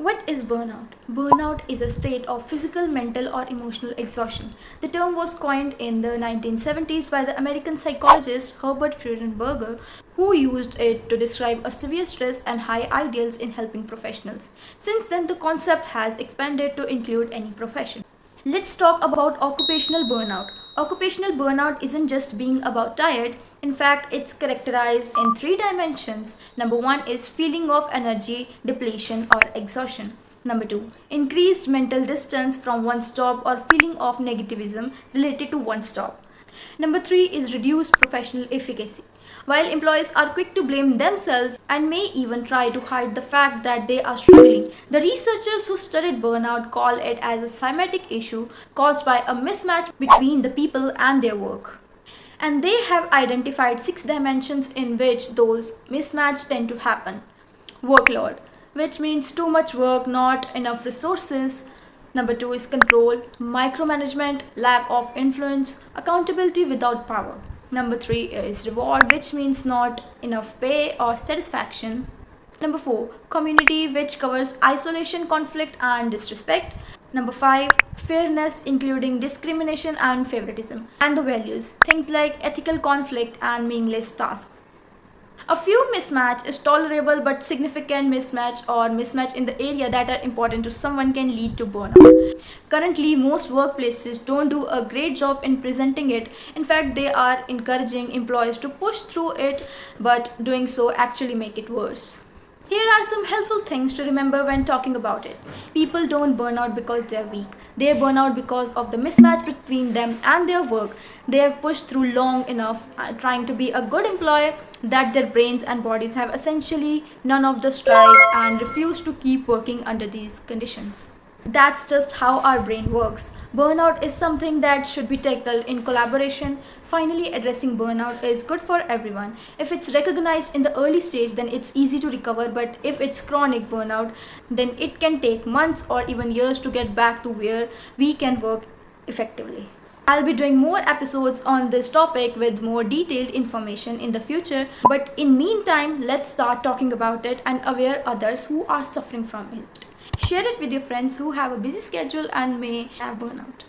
What is burnout? Burnout is a state of physical, mental, or emotional exhaustion. The term was coined in the 1970s by the American psychologist Herbert Freudenberger, who used it to describe a severe stress and high ideals in helping professionals. Since then, the concept has expanded to include any profession. Let's talk about occupational burnout. Occupational burnout isn't just being about tired. In fact, it's characterized in three dimensions. Number one is feeling of energy depletion or exhaustion. Number two, increased mental distance from one's job or feeling of negativism related to one's job. Number three is reduced professional efficacy. While employees are quick to blame themselves and may even try to hide the fact that they are struggling, the researchers who studied burnout call it as a cymatic issue caused by a mismatch between the people and their work. And they have identified 6 dimensions in which those mismatches tend to happen. Workload, which means too much work, not enough resources. Number two is control, micromanagement, lack of influence, accountability without power. Number three is reward, which means not enough pay or satisfaction. Number four, community, which covers isolation, conflict, and disrespect. Number five, fairness, including discrimination and favoritism. And the values, things like ethical conflict and meaningless tasks. A few mismatch is tolerable, but significant mismatch in the area that are important to someone can lead to burnout. Currently, most workplaces don't do a great job in presenting it. In fact, they are encouraging employees to push through it, but doing so actually make it worse. Here are some helpful things to remember when talking about it. People don't burn out because they are weak. They burn out because of the mismatch between them and their work. They have pushed through long enough trying to be a good employee that their brains and bodies have essentially none of the strike and refuse to keep working under these conditions. That's just how our brain works. Burnout is something that should be tackled in collaboration. Finally, addressing burnout is good for everyone. If it's recognized in the early stage, then it's easy to recover, but if it's chronic burnout, then it can take months or even years to get back to where we can work effectively. I'll be doing more episodes on this topic with more detailed information in the future, but in meantime, let's start talking about it and aware others who are suffering from it. Share it with your friends who have a busy schedule and may have burnout.